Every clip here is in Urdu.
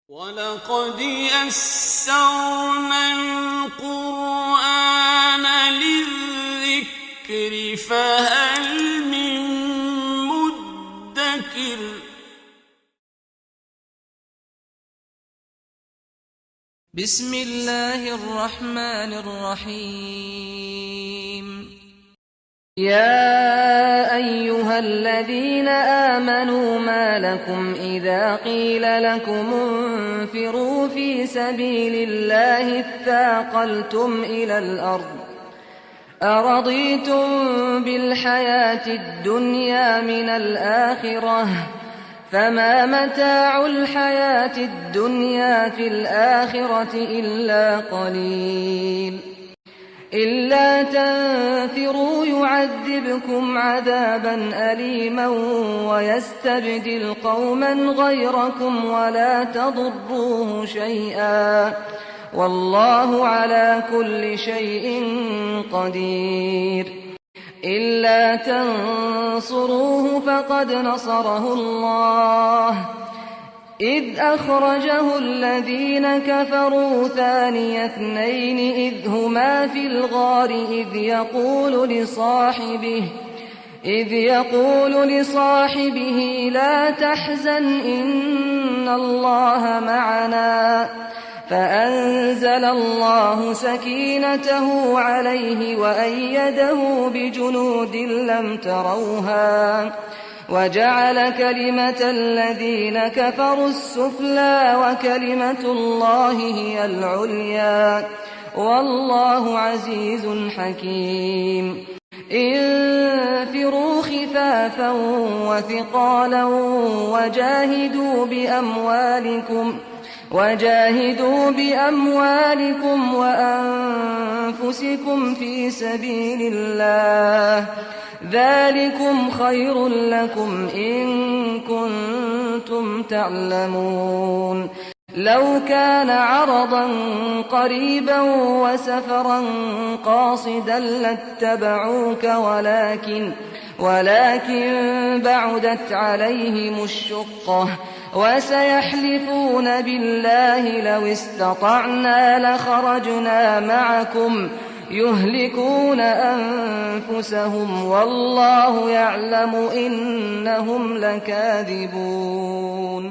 وَلَقَدْ يَسَّرْنَا الْقُرْآنَ لِلذِّكْرِ فَهَلْ مِن مُّدَّكِرٍ بسم اللہ الرحمن الرحیم يا أيها الذين آمنوا ما لكم إذا قيل لكم انفروا في سبيل الله اثاقلتم إلى الأرض أرضيتم بالحياة الدنيا من الآخرة فما متاع الحياة الدنيا في الآخرة إلا قليل إلا تنفروا يعذبكم عذابا أليما ويستبدل قوما غيركم ولا تضروه شيئا والله على كل شيء قدير إلا تنصروه فقد نصره الله إذ أخرجه الذين كفروا ثاني اثنين إذ هما في الغار إذ يقول لصاحبه لا تحزن إن الله معنا فأنزل الله سكينته عليه وأيده بجنود لم تروها وجعل كلمة الذين كفروا السفلى وكلمة الله هي العليا والله عزيز حكيم انفروا خفافا وثقالا وجاهدوا بأموالكم وأنفسكم في سبيل الله ذلكم خير لكم إن كنتم تعلمون لو كان عرضا قريبا وسفرا قاصدا لاتبعوك ولكن بعدت عليهم الشقة وسيحلفون بالله لو استطعنا لخرجنا معكم يهلكون أنفسهم والله يعلم إنهم لكاذبون۔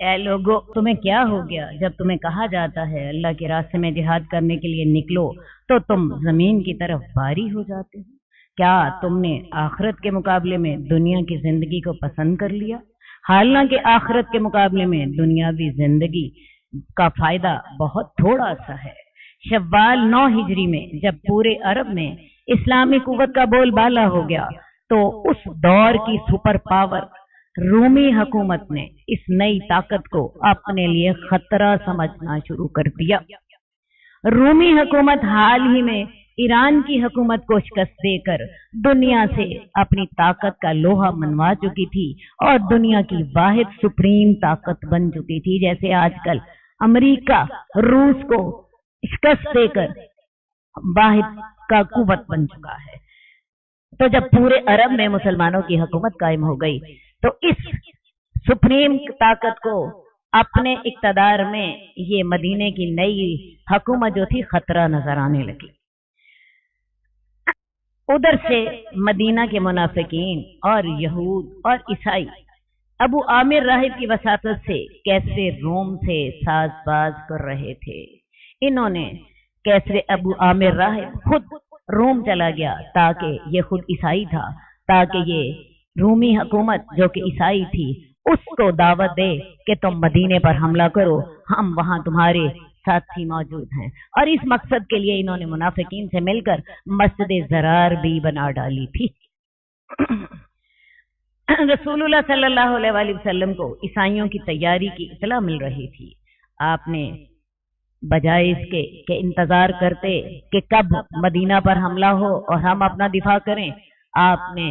اے لوگو، تمہیں کیا ہو گیا جب تمہیں کہا جاتا ہے اللہ کے راستے میں جہاد کرنے کے لیے نکلو تو تم زمین کی طرف باری ہو جاتے ہو؟ کیا تم نے آخرت کے مقابلے میں دنیا کی زندگی کو پسند کر لیا؟ حالانکہ آخرت کے مقابلے میں دنیاوی زندگی کا فائدہ بہت تھوڑا سا ہے۔ شوال 9 ہجری میں جب پورے عرب میں اسلامی قوت کا بول بالا ہو گیا تو اس دور کی سپر پاور رومی حکومت نے اس نئی طاقت کو اپنے لیے خطرہ سمجھنا شروع کر دیا۔ رومی حکومت حال ہی میں ایران کی حکومت کو شکست دے کر دنیا سے اپنی طاقت کا لوہا منوا چکی تھی اور دنیا کی واحد سپریم طاقت بن چکی تھی، جیسے آج کل امریکہ روس کو شکست دے کر واحد کا قوت بن چکا ہے۔ تو جب پورے عرب میں مسلمانوں کی حکومت قائم ہو گئی تو اس سپریم طاقت کو اپنے اقتدار میں یہ مدینے کی نئی حکومت جو تھی خطرہ نظر آنے لگی۔ ادھر سے مدینہ کے منافقین اور یہود اور عیسائی ابو عامر راہب کی وساطت سے کیسے روم سے ساز باز کر رہے تھے۔ انہوں نے کیسے ابو عامر راہب خود روم چلا گیا تاکہ یہ خود عیسائی تھا، تاکہ یہ رومی حکومت جو کہ عیسائی تھی اس کو دعوت دے کہ تم مدینے پر حملہ کرو، ہم وہاں تمہارے ساتھی موجود ہیں۔ اور اس مقصد کے لیے انہوں نے منافقین سے مل کر مسجد زرار بھی بنا ڈالی تھی۔ رسول اللہ صلی اللہ علیہ وآلہ وسلم کو عیسائیوں کی تیاری کی اطلاع مل رہی تھی۔ آپ نے بجائے اس کے کہ انتظار کرتے کہ کب مدینہ پر حملہ ہو اور ہم اپنا دفاع کریں، آپ نے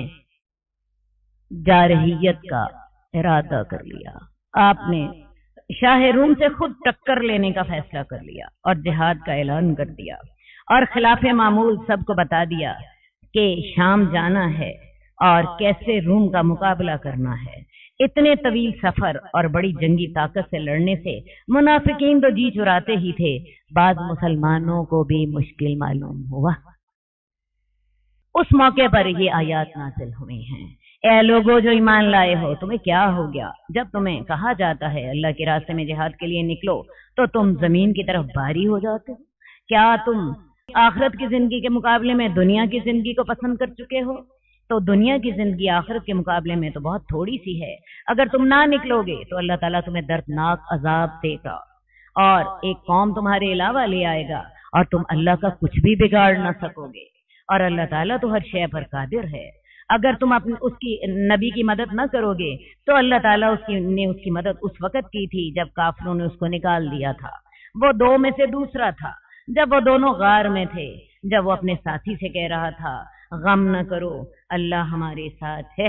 جارحیت کا ارادہ کر لیا۔ آپ نے شاہ روم سے خود ٹکر لینے کا فیصلہ کر لیا اور جہاد کا اعلان کر دیا اور خلاف معمول سب کو بتا دیا کہ شام جانا ہے اور کیسے روم کا مقابلہ کرنا ہے۔ اتنے طویل سفر اور بڑی جنگی طاقت سے لڑنے سے منافقین تو جی چراتے ہی تھے، بعض مسلمانوں کو بھی مشکل معلوم ہوا۔ اس موقع پر یہ آیات نازل ہوئی ہیں، اے لوگو جو ایمان لائے ہو، تمہیں کیا ہو گیا جب تمہیں کہا جاتا ہے اللہ کے راستے میں جہاد کے لیے نکلو تو تم زمین کی طرف باری ہو جاتے ہو؟ کیا تم آخرت کی زندگی کے مقابلے میں دنیا کی زندگی کو پسند کر چکے ہو؟ تو دنیا کی زندگی آخرت کے مقابلے میں تو بہت تھوڑی سی ہے۔ اگر تم نہ نکلو گے تو اللہ تعالیٰ تمہیں دردناک عذاب دے گا اور ایک قوم تمہارے علاوہ لے آئے گا اور تم اللہ کا کچھ بھی بگاڑ نہ سکو گے، اور اللہ تعالیٰ تو ہر شے پر قادر ہے۔ اگر تم اس کی نبی کی مدد نہ کرو گے تو اللہ تعالیٰ نے اس کی مدد اس وقت کی تھی جب کافروں نے اس کو نکال دیا تھا۔ وہ دو میں سے دوسرا تھا، جب وہ دونوں غار میں تھے، جب وہ اپنے ساتھی سے کہہ رہا تھا غم نہ کرو اللہ ہمارے ساتھ ہے۔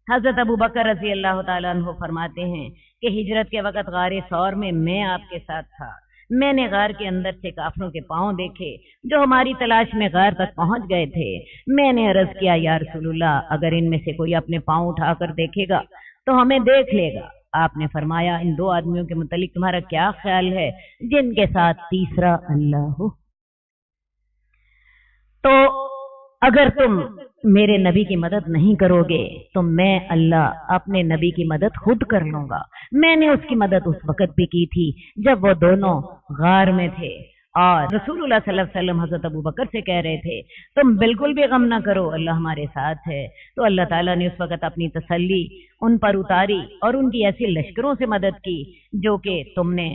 حضرت ابو بکر رضی اللہ تعالیٰ عنہ فرماتے ہیں کہ ہجرت کے وقت غار ثور میں آپ کے ساتھ تھا۔ میں نے غار کے اندر سے کافروں کے پاؤں دیکھے جو ہماری تلاش میں غار تک پہنچ گئے تھے۔ میں نے عرض کیا یا رسول اللہ، اگر ان میں سے کوئی اپنے پاؤں اٹھا کر دیکھے گا تو ہمیں دیکھ لے گا۔ آپ نے فرمایا ان دو آدمیوں کے متعلق تمہارا کیا خیال ہے جن کے ساتھ تیسرا اللہ ہو؟ تو اگر تم میرے نبی کی مدد نہیں کرو گے تو میں اللہ اپنے نبی کی مدد خود کر لوں گا۔ میں نے اس کی مدد اس وقت بھی کی تھی جب وہ دونوں غار میں تھے، اور رسول اللہ صلی اللہ علیہ وسلم حضرت ابو بکر سے کہہ رہے تھے تم بالکل بھی غم نہ کرو اللہ ہمارے ساتھ ہے۔ تو اللہ تعالیٰ نے اس وقت اپنی تسلی ان پر اتاری اور ان کی ایسی لشکروں سے مدد کی جو کہ تم نے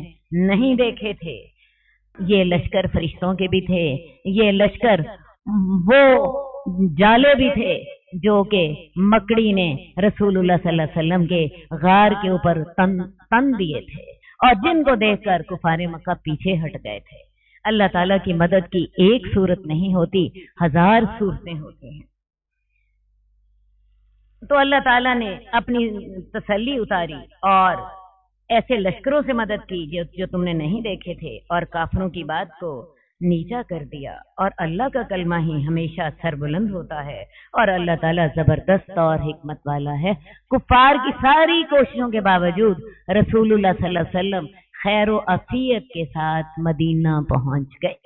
نہیں دیکھے تھے۔ یہ لشکر فرشتوں کے بھی تھے، یہ لشکر وہ جالے بھی تھے جو کہ مکڑی نے رسول اللہ صلی اللہ علیہ وسلم کے غار کے اوپر تن دیے تھے، اور جن کو دیکھ کر کفار مکہ پیچھے ہٹ گئے تھے۔ اللہ تعالیٰ کی مدد کی ایک صورت نہیں ہوتی، 1000 صورتیں ہوتی ہیں۔ تو اللہ تعالیٰ نے اپنی تسلی اتاری اور ایسے لشکروں سے مدد کی جو تم نے نہیں دیکھے تھے، اور کافروں کی بات کو نیچا کر دیا، اور اللہ کا کلمہ ہی ہمیشہ سر بلند ہوتا ہے، اور اللہ تعالیٰ زبردست اور حکمت والا ہے۔ کفار کی ساری کوششوں کے باوجود رسول اللہ صلی اللہ علیہ وسلم خیر و عافیت کے ساتھ مدینہ پہنچ گئے۔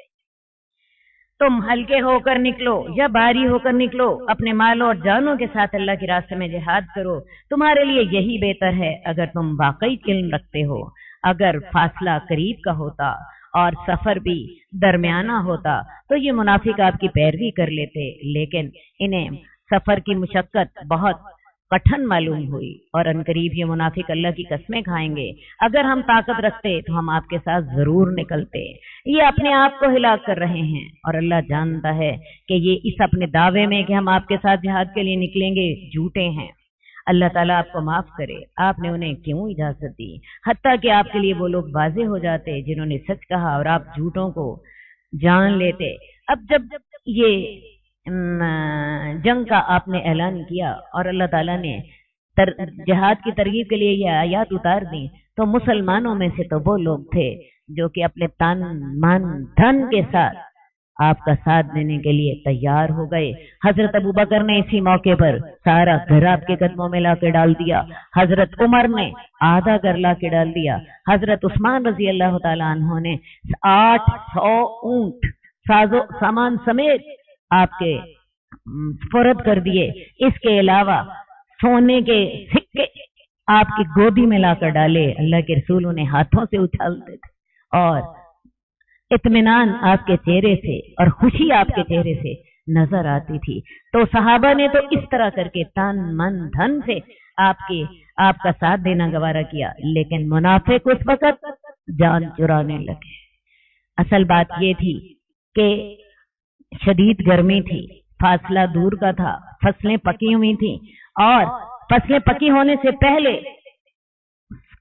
تم ہلکے ہو کر نکلو یا بھاری ہو کر نکلو، اپنے مالوں اور جانوں کے ساتھ اللہ کے راستے میں جہاد کرو، تمہارے لیے یہی بہتر ہے اگر تم واقعی علم رکھتے ہو۔ اگر فاصلہ قریب کا ہوتا اور سفر بھی درمیانہ ہوتا تو یہ منافق آپ کی پیروی کر لیتے، لیکن انہیں سفر کی مشقت بہت کٹھن معلوم ہوئی، اور عنقریب یہ منافق اللہ کی قسمیں کھائیں گے اگر ہم طاقت رکھتے تو ہم آپ کے ساتھ ضرور نکلتے۔ یہ اپنے آپ کو ہلاک کر رہے ہیں، اور اللہ جانتا ہے کہ یہ اس اپنے دعوے میں کہ ہم آپ کے ساتھ جہاد کے لیے نکلیں گے جھوٹے ہیں۔ اللہ تعالیٰ آپ کو معاف کرے، آپ نے انہیں کیوں اجازت دی؟ حتیٰ کہ آپ کے لیے وہ لوگ واضح ہو جاتے جنہوں نے سچ کہا اور آپ جھوٹوں کو جان لیتے۔ اب جب یہ جنگ کا آپ نے اعلان کیا اور اللہ تعالیٰ نے جہاد کی ترغیب کے لیے یہ آیات اتار دی، تو مسلمانوں میں سے تو وہ لوگ تھے جو کہ اپنے تن من دھن کے ساتھ آپ کا ساتھ دینے کے لیے تیار ہو گئے۔ حضرت ابو بکر نے اسی موقع پر سارا گھر آپ کے قدموں میں لا کے ڈال دیا، حضرت عمر نے آدھا گھر لا کے ڈال دیا، حضرت عثمان رضی اللہ تعالیٰ عنہ نے 800 اونٹ ساز و سامان سمیت آپ کے سپرد کر دیے۔ اس کے علاوہ سونے کے سکے آپ کی گودی میں لا کر ڈالے، اللہ کے رسول انہیں ہاتھوں سے اچھالتے تھے، اور اطمینان آپ کے چہرے سے اور خوشی آپ کے چہرے سے نظر آتی تھی۔ تو صحابہ نے تو اس طرح کر کے تن من دھن سے آپ کا ساتھ دینا گوارا کیا، لیکن منافق اس وقت جان چرانے لگے۔ اصل بات یہ تھی کہ شدید گرمی تھی، فاصلہ دور کا تھا، فصلیں پکی ہوئی تھیں، اور فصلیں پکی ہونے سے پہلے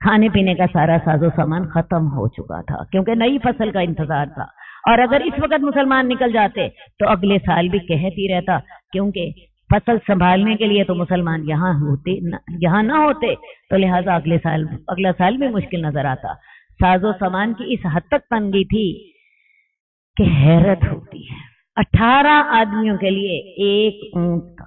کھانے پینے کا سارا ساز و سامان ختم ہو چکا تھا، کیونکہ نئی فصل کا انتظار تھا۔ اور اگر اس وقت مسلمان نکل جاتے تو اگلے سال بھی قحط ہی رہتا، کیونکہ فصل سنبھالنے کے لیے تو مسلمان یہاں نہ ہوتے، تو لہٰذا اگلا سال بھی مشکل نظر آتا۔ ساز و سامان کی اس حد تک تنگی تھی کہ حیرت ہوتی ہے۔ 18 آدمیوں کے لیے ایک اونٹ تھا،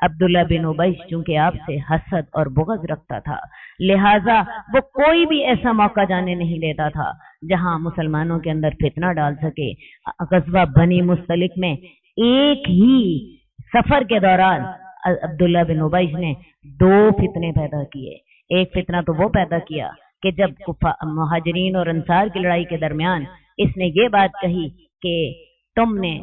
عبداللہ بن ابی چونکہ آپ سے حسد اور بغض رکھتا تھا، لہٰذا وہ کوئی بھی ایسا موقع جانے نہیں دیتا تھا جہاں مسلمانوں کے اندر فتنہ ڈال سکے۔ غزوہ بنی مستلق میں ایک ہی سفر کے دوران عبداللہ بن ابی نے 2 فتنے پیدا کیے۔ ایک فتنہ تو وہ پیدا کیا کہ جب مہاجرین اور انصار کی لڑائی کے درمیان اس نے یہ بات کہی کہ تم نے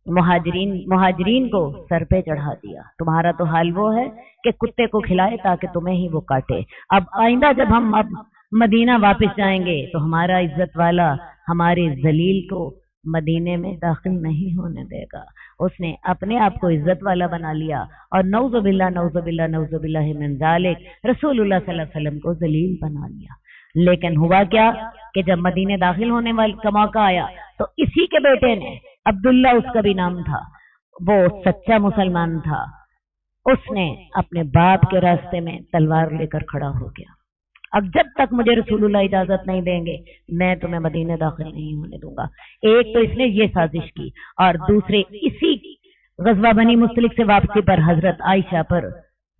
مہاجرین کو سر پہ چڑھا دیا، تمہارا تو حال وہ ہے کہ کتے کو کھلائے تاکہ تمہیں ہی وہ کاٹے۔ اب آئندہ جب ہم مدینہ واپس جائیں گے تو ہمارا عزت والا ہمارے ذلیل کو مدینے میں داخل نہیں ہونے دے گا۔ اس نے اپنے آپ کو عزت والا بنا لیا اور نعوذ باللہ نعوذ باللہ نعوذ باللہ من ذالک رسول اللہ صلی اللہ علیہ وسلم کو ذلیل بنا لیا۔ لیکن ہوا کیا کہ جب مدینے داخل ہونے کا موقع آیا تو اسی کے بیٹے نے، عبداللہ اس کا بھی نام تھا، وہ سچا مسلمان تھا، اس نے اپنے باپ کے راستے میں تلوار لے کر کھڑا ہو گیا۔ اب جب تک مجھے رسول اللہ اجازت نہیں دیں گے میں تمہیں مدینہ داخل نہیں ہونے دوں گا۔ ایک تو اس نے یہ سازش کی اور دوسرے اسی غزوہ بنی مستلق سے واپسی پر حضرت عائشہ پر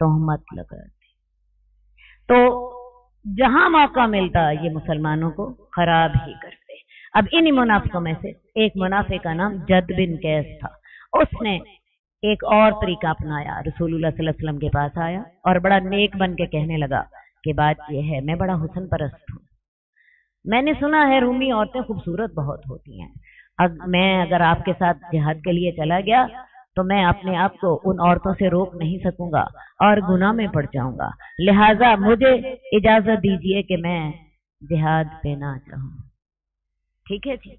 تہمت لگا دی۔ تو جہاں موقع ملتا یہ مسلمانوں کو خراب ہی کرتے۔ اب انہی منافقوں میں سے ایک منافق کا نام جد بن قیس تھا، اس نے ایک اور طریقہ اپنایا، رسول اللہ صلی اللہ علیہ وسلم کے پاس آیا اور بڑا نیک بن کے کہنے لگا کہ بات یہ ہے میں بڑا حسن پرست ہوں، میں نے سنا ہے رومی عورتیں خوبصورت بہت ہوتی ہیں، میں اگر آپ کے ساتھ جہاد کے لیے چلا گیا تو میں اپنے آپ کو ان عورتوں سے روک نہیں سکوں گا اور گناہ میں پڑ جاؤں گا، لہٰذا مجھے اجازت دیجیے کہ میں جہاد پہ نہ جاؤں۔ ٹھیک ہے جی،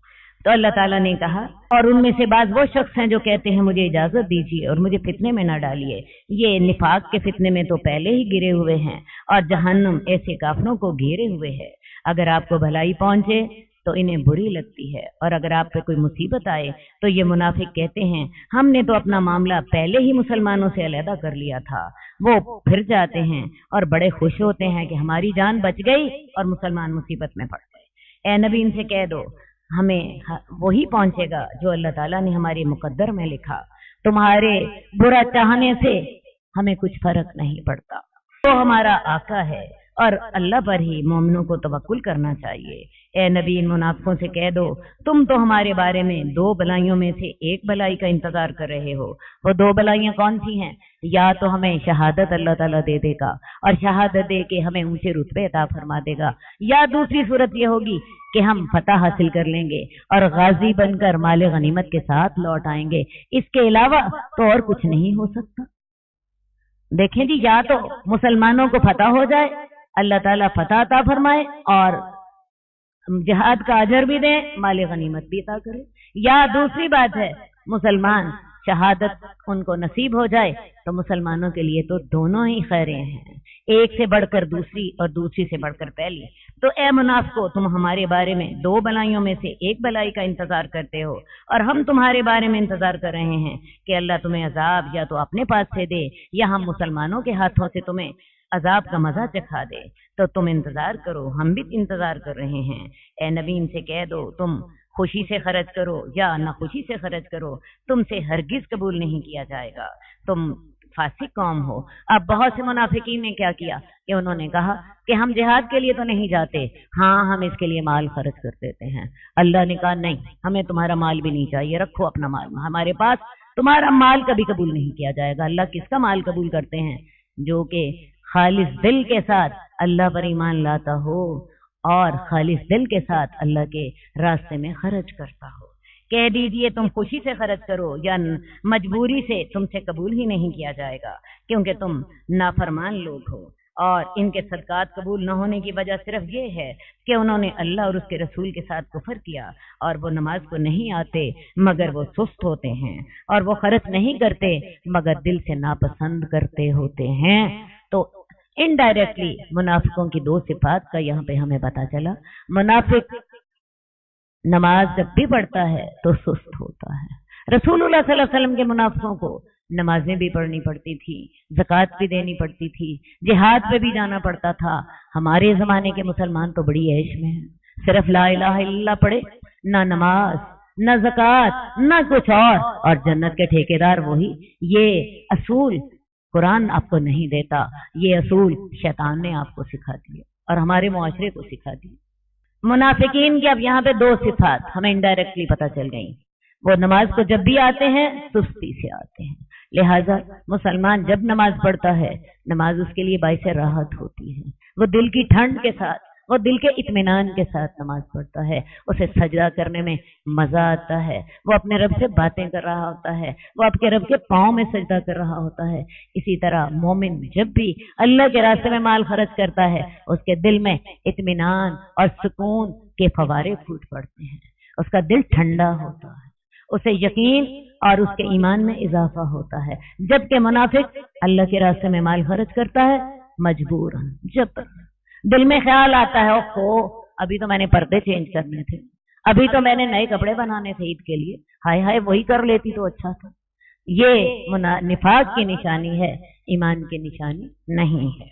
تو اللہ تعالیٰ نے کہا اور ان میں سے بعض وہ شخص ہیں جو کہتے ہیں مجھے اجازت دیجیے اور مجھے فتنے میں نہ ڈالیے، یہ نفاق کے فتنے میں تو پہلے ہی گرے ہوئے ہیں اور جہنم ایسے کافروں کو گھیرے ہوئے ہے، اگر آپ کو بھلائی پہنچے تو انہیں بری لگتی ہے اور اگر آپ پہ کوئی مصیبت آئے تو یہ منافق کہتے ہیں ہم نے تو اپنا معاملہ پہلے ہی مسلمانوں سے علیحدہ کر لیا تھا، وہ پھر جاتے ہیں اور بڑے خوش ہوتے ہیں کہ ہماری جان بچ گئی اور مسلمان مصیبت میں پڑ گئے۔ اے نبی ان سے کہہ دو ہمیں وہی پہنچے گا جو اللہ تعالیٰ نے ہمارے مقدر میں لکھا، تمہارے برا چاہنے سے ہمیں کچھ فرق نہیں پڑتا، وہ ہمارا آقا ہے اور اللہ پر ہی مومنوں کو توکل کرنا چاہیے۔ اے نبی ان منافقوں سے کہہ دو تم تو ہمارے بارے میں 2 بلائیوں میں سے ایک بلائی کا انتظار کر رہے ہو، وہ 2 بلائیاں کون سی ہیں؟ یا تو ہمیں شہادت اللہ تعالیٰ دے دے گا اور شہادت دے کے ہمیں اونچے رتبے عطا فرما دے گا، یا دوسری صورت یہ ہوگی کہ ہم فتح حاصل کر لیں گے اور غازی بن کر مال غنیمت کے ساتھ لوٹ آئیں گے، اس کے علاوہ تو اور کچھ نہیں ہو سکتا۔ دیکھیں جی، یا تو مسلمانوں کو فتح ہو جائے، اللہ تعالیٰ فتح عطا فرمائے اور جہاد کا اجر بھی دیں، مال غنیمت بھی عطا کرے، یا دوسری بات ہے مسلمان شہادت ان کو نصیب ہو جائے تو مسلمانوں کے لیے تو دونوں ہی خیریں ہیں، ایک سے بڑھ کر دوسری اور دوسری سے بڑھ کر پہلی۔ تو اے منافقو تم ہمارے بارے میں 2 بلائیوں میں سے ایک بلائی کا انتظار کرتے ہو اور ہم تمہارے بارے میں انتظار کر رہے ہیں کہ اللہ تمہیں عذاب یا تو اپنے پاس سے دے یا ہم مسلمانوں کے ہاتھوں سے تمہیں عذاب کا مزہ چکھا دے، تو تم انتظار کرو، ہم بھی انتظار کر رہے ہیں۔ اے نبی ان سے کہہ دو تم خوشی سے خرچ کرو یا نہ خوشی سے خرچ کرو، تم سے ہرگز قبول نہیں کیا جائے گا، تم فاسق قوم ہو۔ اب بہت سے منافقین نے کیا کیا کہ انہوں نے کہا کہ ہم جہاد کے لیے تو نہیں جاتے، ہاں ہم اس کے لیے مال خرچ کر دیتے ہیں۔ اللہ نے کہا نہیں، ہمیں تمہارا مال بھی نہیں چاہیے، رکھو اپنا مال ہمارے پاس، تمہارا مال کبھی قبول نہیں کیا جائے گا۔ اللہ کس کا مال قبول کرتے ہیں؟ جو کہ خالص دل کے ساتھ اللہ پر ایمان لاتا ہو اور خالص دل کے ساتھ اللہ کے راستے میں خرچ کرتا ہو۔ کہہ دیجئے تم خوشی سے خرچ کرو یا مجبوری سے، تم سے قبول ہی نہیں کیا جائے گا، کیونکہ تم نافرمان لوگ ہو، اور ان کے صدقات قبول نہ ہونے کی وجہ صرف یہ ہے کہ انہوں نے اللہ اور اس کے رسول کے ساتھ کفر کیا، اور وہ نماز کو نہیں آتے مگر وہ سست ہوتے ہیں، اور وہ خرچ نہیں کرتے مگر دل سے ناپسند کرتے ہوتے ہیں۔ تو انڈائریکٹلی منافقوں کی 2 صفات کا یہاں پہ ہمیں پتا چلا۔ منافق نماز جب بھی پڑھتا ہے تو سست ہوتا ہے۔ رسول اللہ صلی اللہ علیہ وسلم کے منافقوں کو نمازیں بھی پڑھنی پڑتی تھی، زکوٰۃ بھی دینی پڑتی تھی، جہاد پہ بھی جانا پڑتا تھا۔ ہمارے زمانے کے مسلمان تو بڑی عیش میں ہیں، صرف لا الہ الا اللہ پڑھے، نہ نماز نہ زکوٰۃ نہ کچھ اور جنت کے ٹھیکیدار وہی۔ یہ اصول قرآن آپ کو نہیں دیتا. یہ اصول شیطان نے آپ کو سکھا دیے اور ہمارے معاشرے کو سکھا دیے. منافقین کی اب یہاں پہ دو صفات ہمیں انڈائریکٹلی پتہ چل گئی. وہ نماز کو جب بھی آتے ہیں سستی سے آتے ہیں. لہٰذا مسلمان جب نماز پڑھتا ہے نماز اس کے لیے باعث راحت ہوتی ہے. وہ دل کی ٹھنڈ کے ساتھ، وہ دل کے اطمینان کے ساتھ نماز پڑھتا ہے. اسے سجدہ کرنے میں مزہ آتا ہے. وہ اپنے رب سے باتیں کر رہا ہوتا ہے. وہ آپ کے رب کے پاؤں میں سجدہ کر رہا ہوتا ہے. اسی طرح مومن جب بھی اللہ کے راستے میں مال خرچ کرتا ہے اس کے دل میں اطمینان اور سکون کے فوارے پھوٹ پڑتے ہیں. اس کا دل ٹھنڈا ہوتا ہے. اسے یقین اور اس کے ایمان میں اضافہ ہوتا ہے. جبکہ منافق اللہ کے راستے میں مال خرچ کرتا ہے مجبوراً. جب دل میں خیال آتا ہے اوہ ابھی تو میں نے پردے چینج کرنے تھے، ابھی تو میں نے نئے کپڑے بنانے تھے عید کے لیے، ہائے ہائے وہی کر لیتی تو اچھا تھا. یہ نفاق کی نشانی ہے، ایمان کی نشانی نہیں ہے.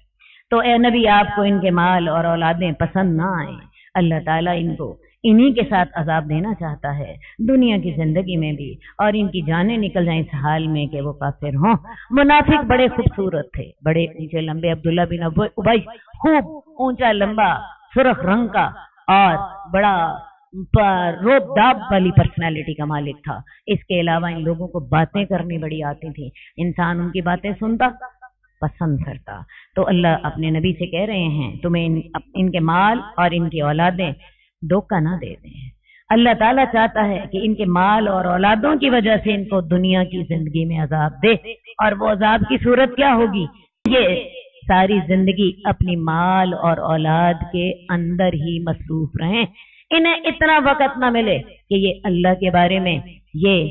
تو اے نبی آپ کو ان کے مال اور اولادیں پسند نہ آئیں. اللہ تعالیٰ ان کو انہی کے ساتھ عذاب دینا چاہتا ہے دنیا کی زندگی میں بھی، اور ان کی جانیں نکل جائیں اس حال میں کہ وہ کافر ہوں. منافق بڑے خوبصورت تھے، بڑے اونچے لمبے. عبداللہ بن ابی خوب اونچا لمبا سرخ رنگ کا اور بڑا روب داب والی پرسنالٹی کا مالک تھا. اس کے علاوہ ان لوگوں کو باتیں کرنی بڑی آتی تھیں. انسان ان کی باتیں سنتا پسند کرتا. تو اللہ اپنے نبی سے کہہ رہے ہیں تمہیں ان کے مال اور ان کی اولادیں دھوکہ نہ دے دیں. اللہ تعالیٰ چاہتا ہے کہ ان کے مال اور اولادوں کی وجہ سے ان کو دنیا کی زندگی میں عذاب دے. اور وہ عذاب کی صورت کیا ہوگی؟ یہ ساری زندگی اپنی مال اور اولاد کے اندر ہی مصروف رہیں. انہیں اتنا وقت نہ ملے کہ یہ اللہ کے بارے میں، یہ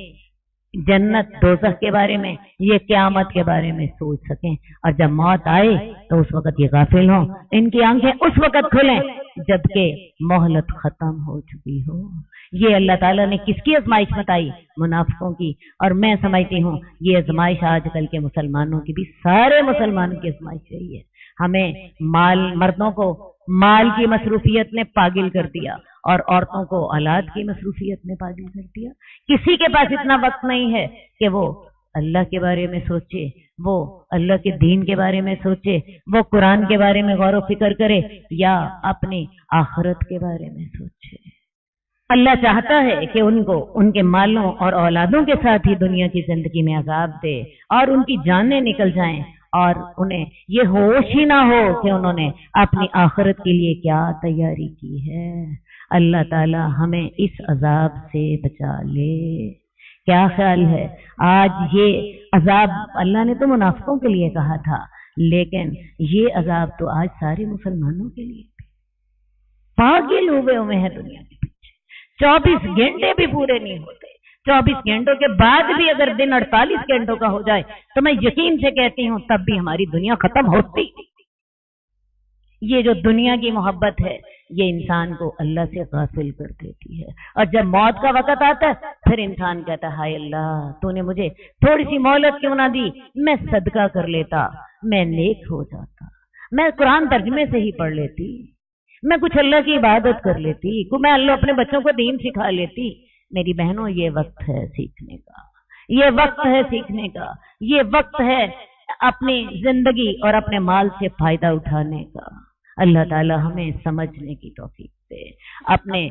جنت دوزخ کے بارے میں، یہ قیامت کے بارے میں سوچ سکیں. اور جب موت آئے تو اس وقت یہ غافل ہوں. ان کی آنکھیں اس وقت کھلیں جبکہ مہلت ختم ہو چکی ہو. یہ اللہ تعالیٰ نے کس کی آزمائش بتائی؟ منافقوں کی. اور میں سمجھتی ہوں یہ آزمائش آج کل کے مسلمانوں کی بھی، سارے مسلمانوں کی آزمائش رہی ہے. ہمیں مردوں کو مال کی مصروفیت نے پاگل کر دیا اور عورتوں کو اولاد کی مصروفیت نے پاگل کر دیا. کسی کے پاس اتنا وقت نہیں ہے کہ وہ اللہ کے بارے میں سوچے، وہ اللہ کے دین کے بارے میں سوچے، وہ قرآن کے بارے میں غور و فکر کرے یا اپنی آخرت کے بارے میں سوچے. اللہ چاہتا ہے کہ ان کو ان کے مالوں اور اولادوں کے ساتھ ہی دنیا کی زندگی میں عذاب دے اور ان کی جانیں نکل جائیں اور انہیں یہ ہوش ہی نہ ہو کہ انہوں نے اپنی آخرت کے لیے کیا تیاری کی ہے. اللہ تعالی ہمیں اس عذاب سے بچا لے. کیا خیال ہے آج یہ عذاب اللہ نے تو منافقوں کے لیے کہا تھا، لیکن یہ عذاب تو آج سارے مسلمانوں کے لیے پاگل ہوئے ہیں دنیا کے پیچھے. 24 گھنٹے بھی پورے نہیں ہوتے. 24 گھنٹوں کے بعد بھی اگر دن 48 گھنٹوں کا ہو جائے تو میں یقین سے کہتی ہوں تب بھی ہماری دنیا ختم ہوتی. یہ جو دنیا کی محبت ہے یہ انسان کو اللہ سے غافل کر دیتی ہے. اور جب موت کا وقت آتا ہے پھر انسان کہتا ہے ہائے اللہ تو نے مجھے تھوڑی سی مہلت کیوں نہ دی، میں صدقہ کر لیتا، میں نیک ہو جاتا، میں قرآن ترجمے سے ہی پڑھ لیتی، میں کچھ اللہ کی عبادت کر لیتی، میں اللہ اپنے بچوں کو دین سکھا لیتی. میری بہنوں یہ وقت ہے سیکھنے کا، یہ وقت ہے سیکھنے کا، یہ وقت ہے اپنی زندگی اور اپنے مال سے فائدہ اٹھانے کا. اللہ تعالی ہمیں سمجھنے کی توفیق دے. اپنے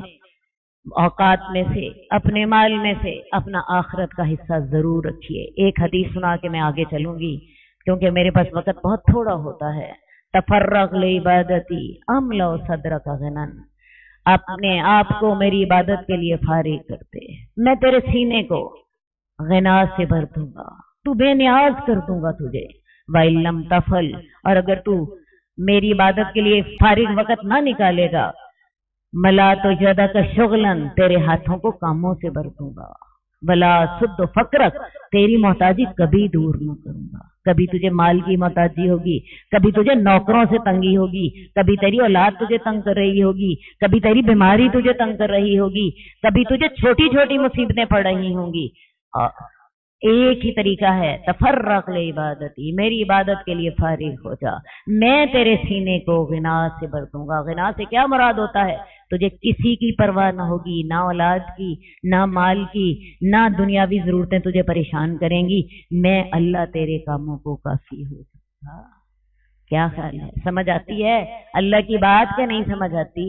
اوقات میں سے، اپنے مال میں سے اپنا آخرت کا حصہ ضرور رکھیے. ایک حدیث سنا کے میں آگے چلوں گی کیونکہ میرے پاس وقت بہت تھوڑا ہوتا ہے. تفرغ لعبادتی املأ صدرک غنا، اپنے آپ کو میری عبادت کے لیے فارغ کرتے، میں تیرے سینے کو غنا سے بھر دوں گا، تو بے نیاز کر دوں گا تجھے. وَإِن لَمْ تَفْعَلْ، اور اگر تو میری عبادت کے لیے فارغ وقت نہ نکالے گا، مَلَأْتُ يَدَكَ شُغْلًا، تیرے ہاتھوں کو کاموں سے بھر دوں گا. وَلَا أَسُدُّ فَقْرَكَ، تیری محتاجی کبھی دور نہ کروں گا. کبھی تجھے مال کی محتاجی ہوگی، کبھی تجھے نوکروں سے تنگی ہوگی، کبھی تیری اولاد تجھے تنگ کر رہی ہوگی، کبھی تیری بیماری تجھے تنگ کر رہی ہوگی، کبھی تجھے چھوٹی چھوٹی مصیبتیں پڑ رہی ہوں گی. ایک ہی طریقہ ہے تفرغ لعبادتی، میری عبادت کے لیے فارغ ہو جا، میں تیرے سینے کو غنا سے بھر دوں گا. غنا سے کیا مراد ہوتا ہے؟ تجھے کسی کی پرواہ نہ ہوگی، نہ اولاد کی، نہ مال کی، نہ دنیاوی ضرورتیں تجھے پریشان کریں گی، میں اللہ تیرے کاموں کو کافی ہو سکتا۔ کیا خیال ہے؟ سمجھ آتی ہے اللہ کی بات کہ نہیں سمجھ آتی؟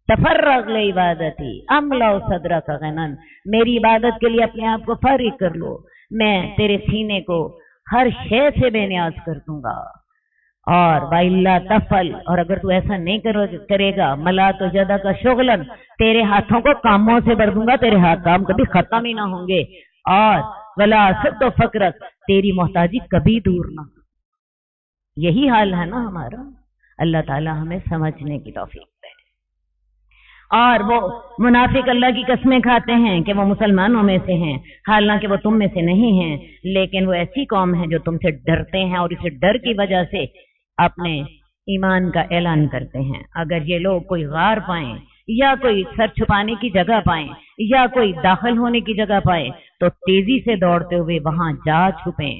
تفرغ لعبادتی املا صدرک غنا، میری عبادت کے لیے اپنے آپ کو فارغ کر لو، میں تیرے سینے کو ہر شے سے بے نیاز کر دوں گا۔ اور وَإِلَّا تَفْعَلْ، اور اگر تو ایسا نہیں کرے گا، مَلَأْتُ يَدَكَ شُغْلًا، تیرے ہاتھوں کو کاموں سے بھر دوں گا، تیرے ہاتھ کام کبھی ختم ہی نہ ہوں گے، اور وَلَا أَسُدُّ فَقْرَكَ، تیری محتاجی کبھی دور نہ۔ یہی حال ہے نا ہمارا۔ اللہ تعالی ہمیں سمجھنے کی توفیق دے۔ اور وہ منافق اللہ کی قسمیں کھاتے ہیں کہ وہ مسلمانوں میں سے ہیں، حالانکہ وہ تم میں سے نہیں ہیں، لیکن وہ ایسی قوم ہے جو تم سے ڈرتے ہیں اور اس ڈر کی وجہ سے اپنے ایمان کا اعلان کرتے ہیں۔ اگر یہ لوگ کوئی غار پائیں یا کوئی سر چھپانے کی جگہ پائیں یا کوئی داخل ہونے کی جگہ پائیں تو تیزی سے دوڑتے ہوئے وہاں جا چھپیں۔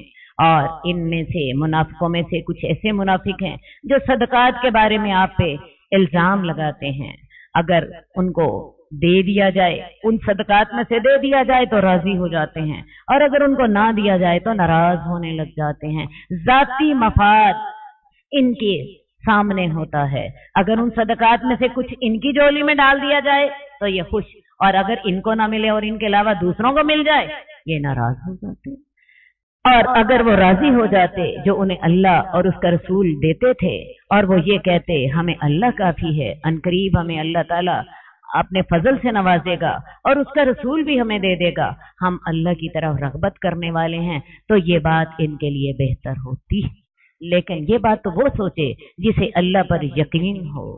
اور ان میں سے منافقوں میں سے کچھ ایسے منافق ہیں جو صدقات کے بارے میں آپ پہ الزام لگاتے ہیں، اگر ان کو دے دیا جائے، ان صدقات میں سے دے دیا جائے تو راضی ہو جاتے ہیں، اور اگر ان کو نہ دیا جائے تو ناراض ہونے لگ جاتے ہیں۔ ذاتی مفاد ان کے سامنے ہوتا ہے، اگر ان صدقات میں سے کچھ ان کی جولی میں ڈال دیا جائے تو یہ خوش، اور اگر ان کو نہ ملے اور ان کے علاوہ دوسروں کو مل جائے یہ ناراض ہو جاتے۔ اور اگر وہ راضی ہو جاتے جو انہیں اللہ اور اس کا رسول دیتے تھے، اور وہ یہ کہتے ہمیں اللہ کافی ہے، عنقریب ہمیں اللہ تعالیٰ اپنے فضل سے نوازے گا اور اس کا رسول بھی ہمیں دے دے گا، ہم اللہ کی طرف رغبت کرنے والے ہیں، تو یہ بات ان کے لیے بہتر ہوتی۔ لیکن یہ بات تو وہ سوچے جسے اللہ پر یقین ہو،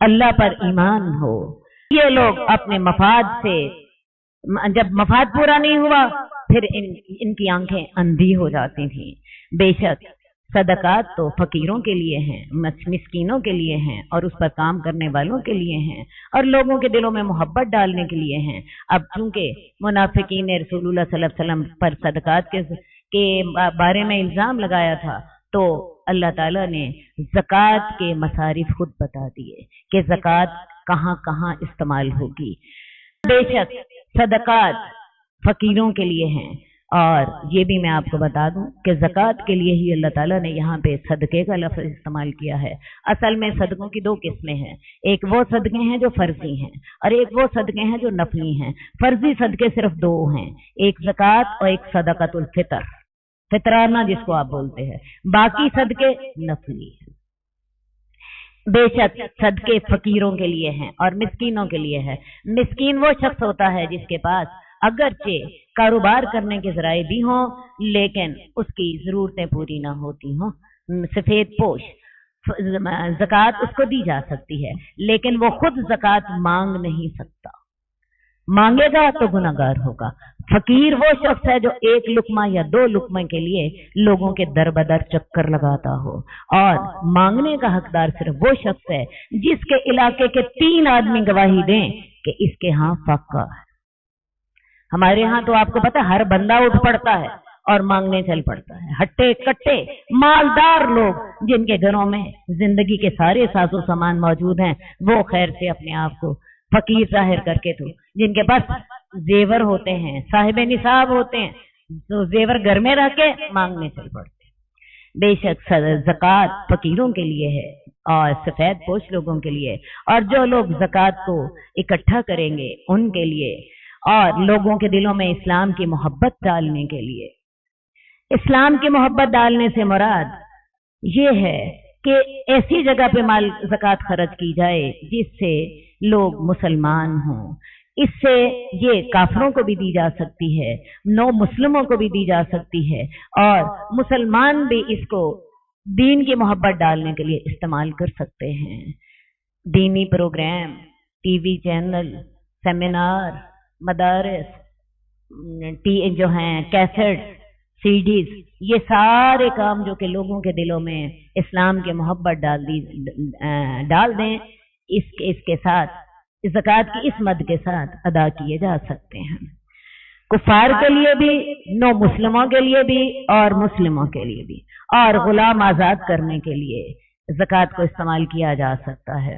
اللہ پر ایمان ہو۔ یہ لوگ اپنے مفاد سے، جب مفاد پورا نہیں ہوا پھر ان کی آنکھیں اندھی ہو جاتی تھیں۔ بے شک صدقات تو فقیروں کے لیے ہیں، مسکینوں کے لیے ہیں، اور اس پر کام کرنے والوں کے لیے ہیں، اور لوگوں کے دلوں میں محبت ڈالنے کے لیے ہیں۔ اب چونکہ منافقین نے رسول اللہ صلی اللہ علیہ وسلم پر صدقات کے بارے میں الزام لگایا تھا، تو اللہ تعالیٰ نے زکوٰۃ کے مصارف خود بتا دیے کہ زکوٰۃ کہاں کہاں استعمال ہوگی۔ بے شک صدقات فقیروں کے لیے ہیں، اور یہ بھی میں آپ کو بتا دوں کہ زکوٰۃ کے لیے ہی اللہ تعالیٰ نے یہاں پہ صدقے کا لفظ استعمال کیا ہے۔ اصل میں صدقوں کی دو قسمیں ہیں، ایک وہ صدقے ہیں جو فرضی ہیں، اور ایک وہ صدقے ہیں جو نفلی ہیں۔ فرضی صدقے صرف دو ہیں، ایک زکوٰۃ اور ایک صدقۃ الفطر، فطرانہ جس کو آپ بولتے ہیں، باقی صدقے نفلی ہیں۔ بے شک صدقے فقیروں کے لیے ہیں اور مسکینوں کے لیے ہے۔ مسکین وہ شخص ہوتا ہے جس کے پاس اگرچہ کاروبار کرنے کے ذرائع بھی ہوں لیکن اس کی ضرورتیں پوری نہ ہوتی ہوں، سفید پوش، زکوٰۃ اس کو دی جا سکتی ہے لیکن وہ خود زکوٰۃ مانگ نہیں سکتا، مانگے گا تو گناہگار ہوگا۔ فقیر وہ شخص ہے جو ایک لقمہ یا دو لقمے کے لیے لوگوں کے در بدر چکر لگاتا ہو، اور مانگنے کا حقدار صرف وہ شخص ہے جس کے علاقے کے 3 آدمی گواہی دیں کہ اس کے ہاں فقہ ہے۔ ہمارے ہاں تو آپ کو پتہ ہر بندہ اٹھ پڑتا ہے اور مانگنے چل پڑتا ہے، ہٹے کٹے مالدار لوگ جن کے گھروں میں زندگی کے سارے ساز و سامان موجود ہیں، وہ خیر سے اپنے آپ کو فقیر ظاہر کر کے تو جن کے پاس زیور ہوتے ہیں، صاحب نصاب ہوتے ہیں، تو زیور گھر میں رہ کے مانگنے چل پڑتے ہیں۔ بے شک زکوٰۃ فقیروں کے لیے ہے اور سفید پوش لوگوں کے لیے، اور جو لوگ زکوٰۃ کو اکٹھا کریں گے ان کے لیے، اور لوگوں کے دلوں میں اسلام کی محبت ڈالنے کے لیے۔ اسلام کی محبت ڈالنے سے مراد یہ ہے کہ ایسی جگہ پہ مال زکوٰۃ خرچ کی جائے جس سے لوگ مسلمان ہوں، اس سے یہ کافروں کو بھی دی جا سکتی ہے، نو مسلموں کو بھی دی جا سکتی ہے، اور مسلمان بھی اس کو دین کی محبت ڈالنے کے لیے استعمال کر سکتے ہیں۔ دینی programme, TV channel, seminar, مدارس، جو ہیں کیسٹ، سی ڈیز، یہ سارے کام جو کہ لوگوں کے دلوں میں اسلام کی محبت ڈال دیں، اس کے ساتھ زکوٰۃ کی اس مد کے ساتھ ادا کیے جا سکتے ہیں۔ کفار کے لیے بھی، نو مسلموں کے لیے بھی، اور مسلموں کے لیے بھی، اور غلام آزاد کرنے کے لیے زکوٰۃ کو استعمال کیا جا سکتا ہے۔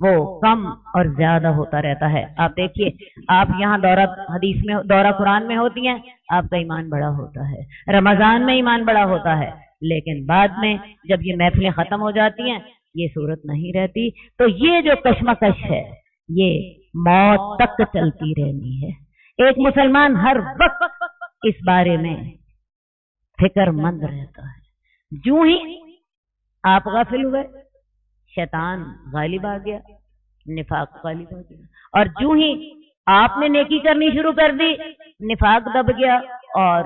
وہ کم اور زیادہ ہوتا رہتا ہے. آپ دیکھیے، آپ یہاں دورہ حدیث میں، دورہ قرآن میں ہوتی ہیں، آپ کا ایمان بڑا ہوتا ہے، رمضان میں ایمان بڑا ہوتا ہے، لیکن بعد میں جب یہ محفلیں ختم ہو جاتی ہیں یہ صورت نہیں رہتی. تو یہ جو کشمکش ہے یہ موت تک چلتی رہنی ہے. ایک مسلمان ہر وقت اس بارے میں فکر مند رہتا ہے. جو ہی آپ غافل ہوئے شیطان غالب آ گیا، نفاق غالب آ گیا، اور جو ہی آپ نے نیکی کرنی شروع کر دی نفاق دب گیا اور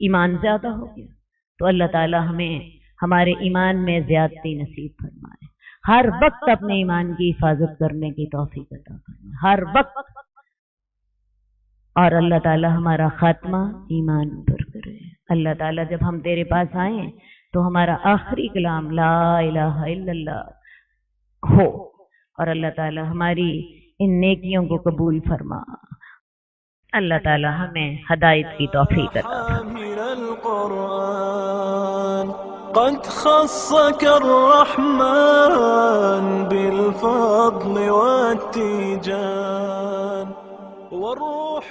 ایمان زیادہ ہو گیا. تو اللہ تعالی ہمیں ہمارے ایمان میں زیادتی نصیب فرمائے، ہر وقت اپنے ایمان کی حفاظت کرنے کی توفیق عطا فرمائے، ہر وقت. اور اللہ تعالی ہمارا خاتمہ ایمان پر کرے. اللہ تعالی جب ہم تیرے پاس آئیں تو ہمارا آخری کلام لا الہ الا اللہ ہو، اور اللہ تعالی ہماری ان نیکیوں کو قبول فرما. اللہ تعالی ہمیں ہدایت کی توفیق عطا فرمائے. قد خصك الرحمن بالفضل والتيجان والروح